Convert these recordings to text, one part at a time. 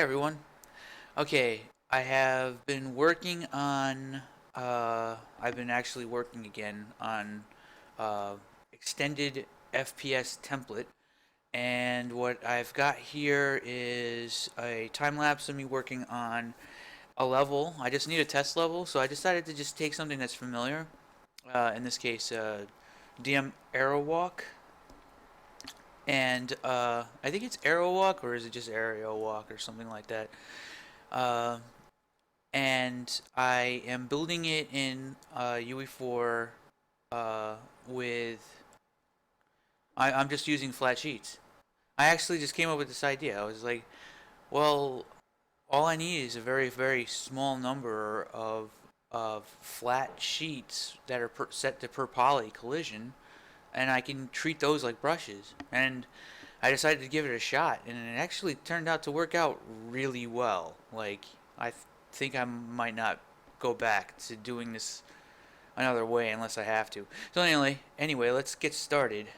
Hey everyone. Okay, I have been working on. I've been actually working again on uh, extended FPS template, and what I've got here is a time lapse of me working on a level. I just need a test level, so I decided to just take something that's familiar. In this case, DM Arrow Walk, and I think it's Arrow Walk, or is it just Aerial Walk or something like that. Uh, and I am building it in UE4 with. I'm just using flat sheets. I actually just came up with this idea. I was like, well, all I need is a very, very small number of flat sheets that are set to per poly collision, and I can treat those like brushes. And I decided to give it a shot, and it actually turned out to work out really well. Like, think I might not go back to doing this another way unless I have to. So anyway, let's get started.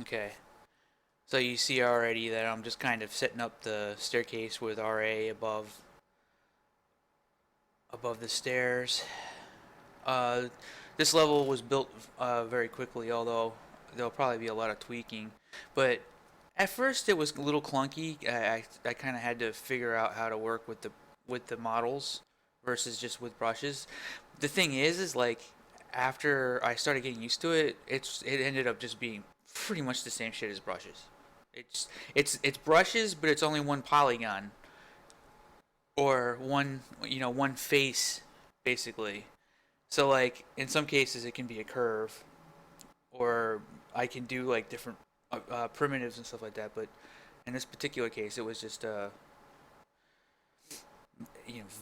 Okay. So you see already that I'm just kind of setting up the staircase with RA above the stairs. Uh, this level was built very quickly, although there'll probably be a lot of tweaking. But at first it was a little clunky. I kind of had to figure out how to work with the models versus just with brushes. The thing is like after I started getting used to it, it ended up just being pretty much the same shit as brushes. It's brushes, but it's only one polygon or one face basically. So like in some cases it can be a curve, or I can do like different primitives and stuff like that. But in this particular case, it was just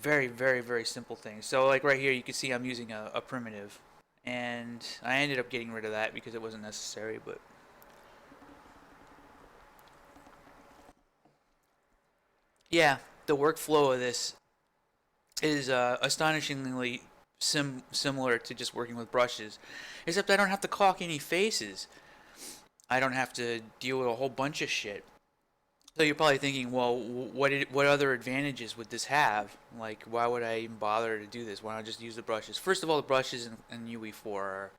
very very very simple things. So like right here, you can see I'm using a primitive, and I ended up getting rid of that because it wasn't necessary. But yeah, the workflow of this is astonishingly similar to just working with brushes, except I don't have to caulk any faces. I don't have to deal with a whole bunch of shit. So you're probably thinking, well, what other advantages would this have? Like, why would I even bother to do this? Why not just use the brushes? First of all, the brushes in UE4 are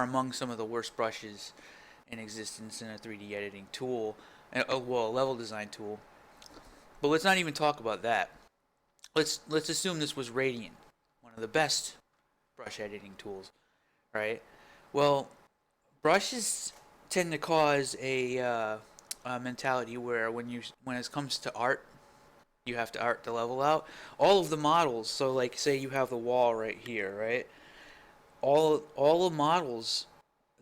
among some of the worst brushes in existence in a 3D editing tool, well, a level design tool. But let's not even talk about that. Let's assume this was Radiant, one of the best brush editing tools, right? Well, brushes tend to cause a mentality where when it comes to art, you have to art the level out. All of the models, so like say you have the wall right here, right? All the models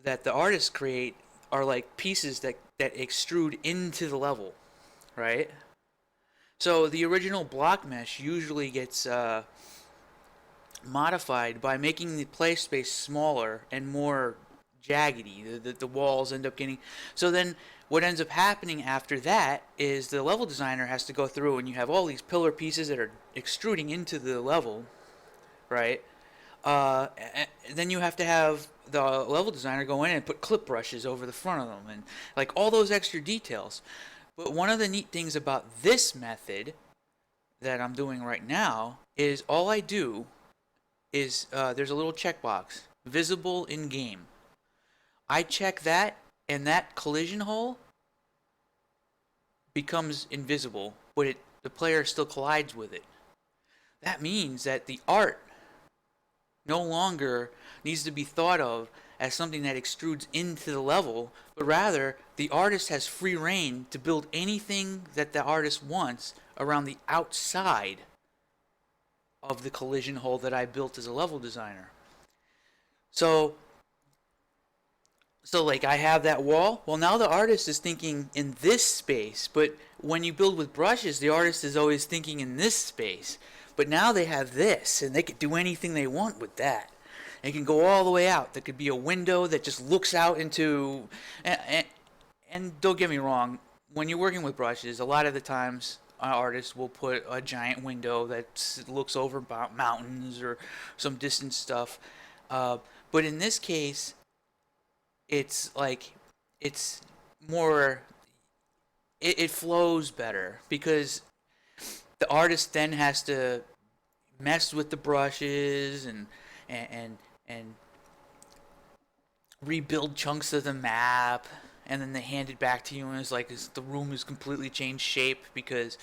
that the artists create are like pieces that extrude into the level, right? So the original block mesh usually gets modified by making the play space smaller and more jaggedy. The walls end up getting. So then what ends up happening after that is the level designer has to go through, and you have all these pillar pieces that are extruding into the level, right? Then you have to have the level designer go in and put clip brushes over the front of them, and like all those extra details. But one of the neat things about this method that I'm doing right now is all I do is there's a little checkbox, visible in game. I check that, and that collision hole becomes invisible, but the player still collides with it. That means that the art no longer needs to be thought of as something that extrudes into the level, but rather the artist has free reign to build anything that the artist wants around the outside of the collision hole that I built as a level designer. So like I have that wall. Well, now the artist is thinking in this space, but when you build with brushes, the artist is always thinking in this space. But now they have this, and they can do anything they want with that. They can go all the way out. There could be a window that just looks out into. And don't get me wrong, when you're working with brushes, a lot of the times artists will put a giant window that looks over mountains or some distant stuff. Uh, but in this case, it's like it's more it flows better because the artist then has to mess with the brushes and and rebuild chunks of the map, and then they hand it back to you, and it's like the room is completely changed shape because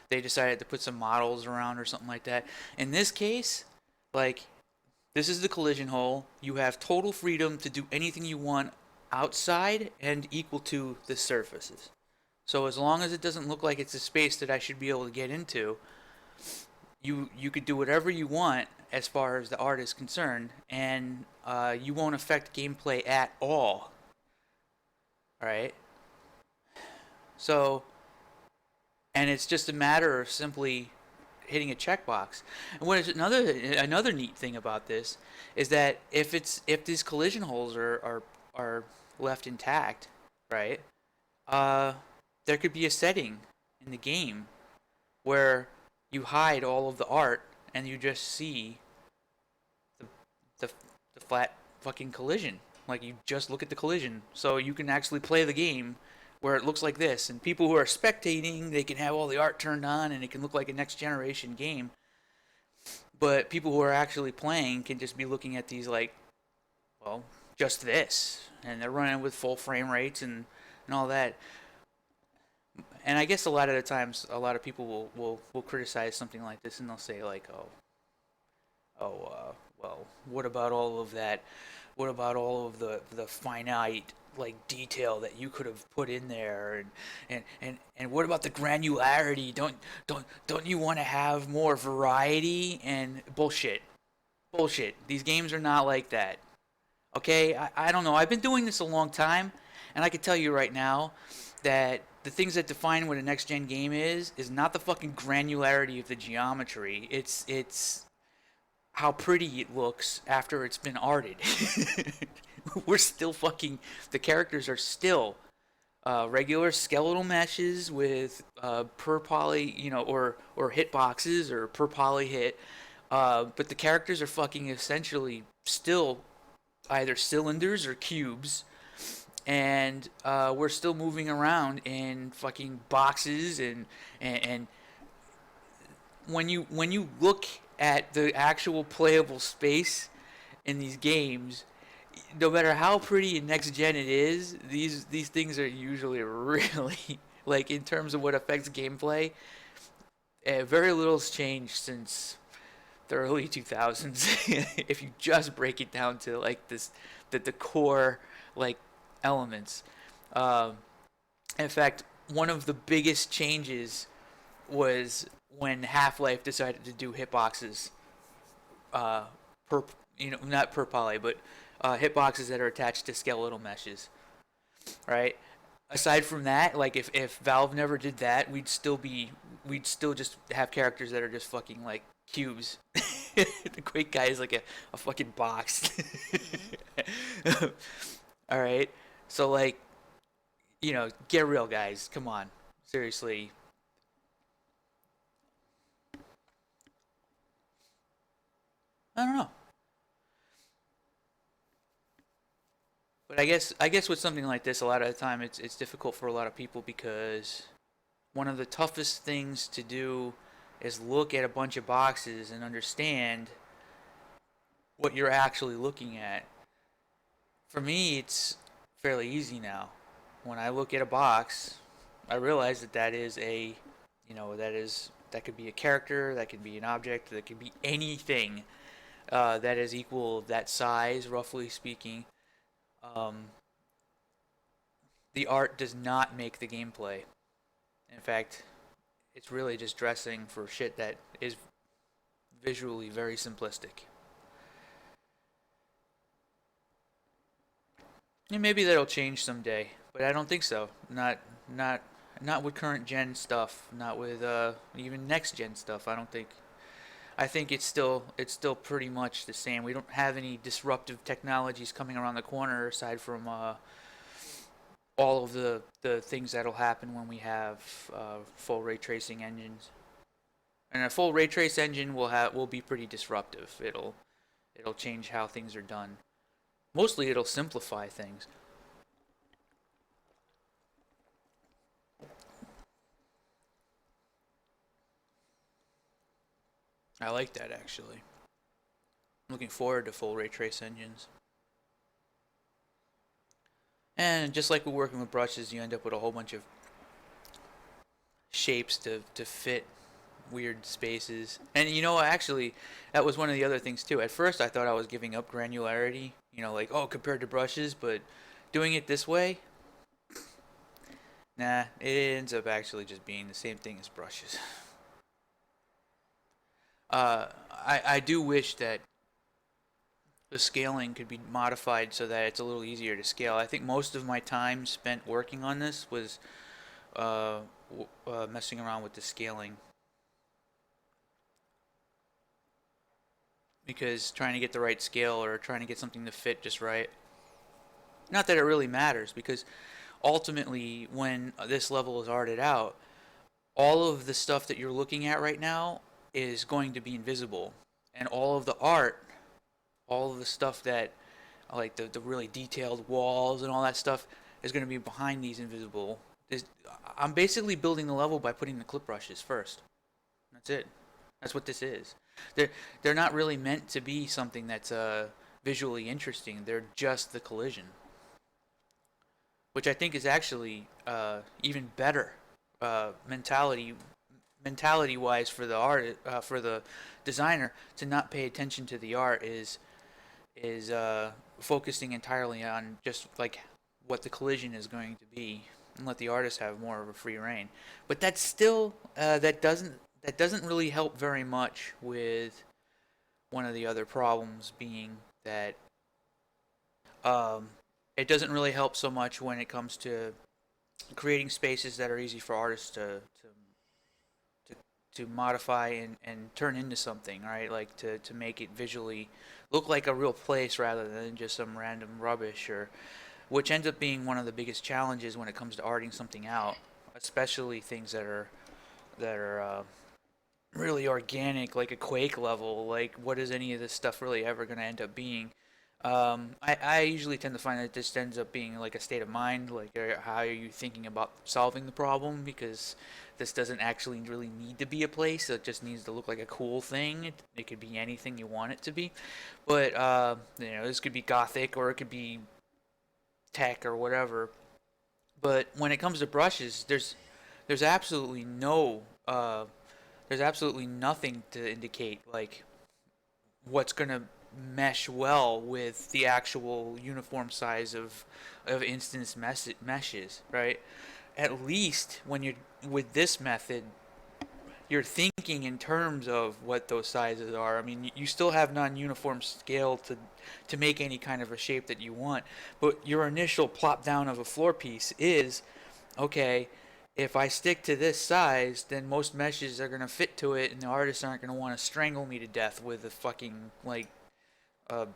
they decided to put some models around or something like that. In this case, like, this is the collision hole. You have total freedom to do anything you want outside and equal to the surfaces. So as long as it doesn't look like it's a space that I should be able to get into, you could do whatever you want as far as the art is concerned, and you won't affect gameplay at all. All right. So, and it's just a matter of simply hitting a checkbox. And what is another neat thing about this is that if these collision holes are left intact, right? Uh, there could be a setting in the game where you hide all of the art and you just see the the, the flat fucking collision. Like, you just look at the collision, so you can actually play the game where it looks like this. And people who are spectating, they can have all the art turned on and it can look like a next generation game. But people who are actually playing can just be looking at these like, well, just this, and they're running with full frame rates and all that. And I guess a lot of the times, a lot of people will criticize something like this, and they'll say like, well, what about all of that? What about all of the finite like detail that you could have put in there, and what about the granularity? Don't you want to have more variety? And bullshit, bullshit. These games are not like that. Okay, I don't know. I've been doing this a long time, and I can tell you right now that the things that define what a next gen game is not the fucking granularity of the geometry. It's how pretty it looks after it's been arted. We're still fucking, the characters are still regular skeletal meshes with per poly, or hit boxes or per poly hit. But the characters are fucking essentially still either cylinders or cubes, and we're still moving around in fucking boxes, and when you look at the actual playable space in these games, no matter how pretty and next gen it is, these things are usually really like, in terms of what affects gameplay, very little's changed since the early 2000s. If you just break it down to like this, the core like elements. Um, in fact, one of the biggest changes was when Half-Life decided to do hitboxes, uh, per not per poly, but hitboxes that are attached to skeletal meshes, right? Aside from that, like, if Valve never did that, we'd still just have characters that are just fucking like cubes. The Quake guy is like a fucking box. All right, so like, get real, guys. Come on, seriously. I don't know. But I guess with something like this, a lot of the time it's difficult for a lot of people because one of the toughest things to do is look at a bunch of boxes and understand what you're actually looking at. For me, it's fairly easy now. When I look at a box, I realize that that could be a character, that could be an object, that could be anything that is equal that size, roughly speaking. Um, the art does not make the gameplay. In fact, it's really just dressing for shit that is visually very simplistic. And maybe that'll change someday, but I don't think so. Not not with current gen stuff. Not with even next gen stuff. I don't think. I think it's still pretty much the same. We don't have any disruptive technologies coming around the corner aside from all of the things that'll happen when we have full ray tracing engines. And a full ray trace engine will be pretty disruptive. It'll change how things are done. Mostly it'll simplify things. I like that actually. I'm looking forward to full ray trace engines. And just like we're working with brushes, you end up with a whole bunch of shapes to fit weird spaces. And you know, actually, that was one of the other things too. At first, I thought I was giving up granularity, you know, like, oh, compared to brushes, but doing it this way, nah, it ends up actually just being the same thing as brushes. I do wish that the scaling could be modified so that it's a little easier to scale. I think most of my time spent working on this was messing around with the scaling, because trying to get the right scale or trying to get something to fit just right. Not that it really matters, because ultimately, when this level is arted out, all of the stuff that you're looking at right now is going to be invisible, and all of the art, all of the stuff that, like the really detailed walls and all that stuff, is going to be behind these invisible. I'm basically building the level by putting the clip brushes first. That's it. That's what this is. They're not really meant to be something that's visually interesting. They're just the collision, which I think is actually even better mentality wise for the art for the designer to not pay attention to the art is focusing entirely on just like what the collision is going to be, and let the artist have more of a free reign. But that's still that doesn't really help very much with one of the other problems being that um, it doesn't really help so much when it comes to creating spaces that are easy for artists to, to modify and turn into something, right? Like to make it visually look like a real place rather than just some random rubbish, or which ends up being one of the biggest challenges when it comes to arting something out, especially things that are really organic, like a Quake level. Like, what is any of this stuff really ever going to end up being? I usually tend to find that this ends up being like a state of mind, like how are you thinking about solving the problem, because this doesn't actually really need to be a place, it just needs to look like a cool thing. It could be anything you want it to be. But, this could be gothic or it could be tech or whatever. But when it comes to brushes, there's absolutely no, there's absolutely nothing to indicate like what's gonna mesh well with the actual uniform size of instance meshes, right? At least when you're with this method, you're thinking in terms of what those sizes are. I mean, you still have non-uniform scale to make any kind of a shape that you want, but your initial plop down of a floor piece is okay. If I stick to this size, then most meshes are gonna fit to it, and the artists aren't gonna want to strangle me to death with a fucking like a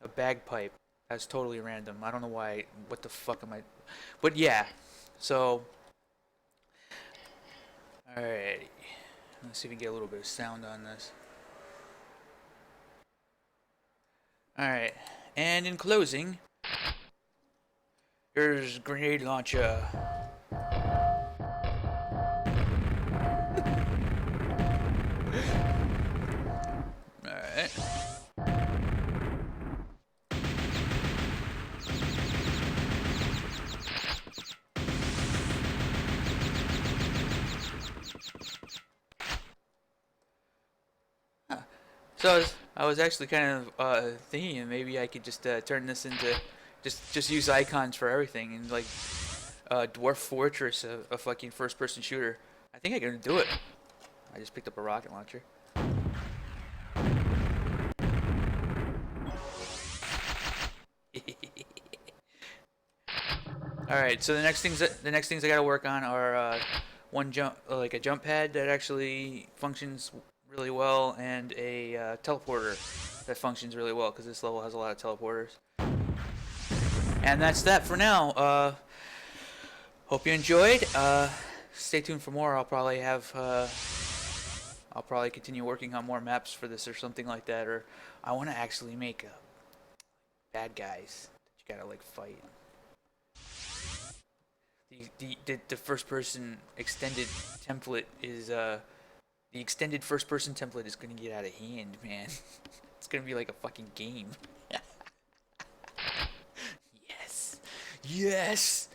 a bagpipe. That's totally random. I don't know why. What the fuck am I? But yeah. So, alrighty. Let's see if we can get a little bit of sound on this. Alright. And in closing, here's grenade launcher. Alright. So I was actually kind of thinking maybe I could just turn this into just use icons for everything, and like Dwarf Fortress, a fucking first-person shooter. I think I can do it. I just picked up a rocket launcher. All right, so the next things I gotta work on are one jump, like a jump pad that actually functions really well, and a teleporter that functions really well, because this level has a lot of teleporters. And that's that for now. Hope you enjoyed. Stay tuned for more. I'll probably continue working on more maps for this or something like that. Or I want to actually make bad guys that you gotta like fight. The first person extended template is The extended first-person template is gonna get out of hand, man. It's gonna be like a fucking game. Yes. Yes.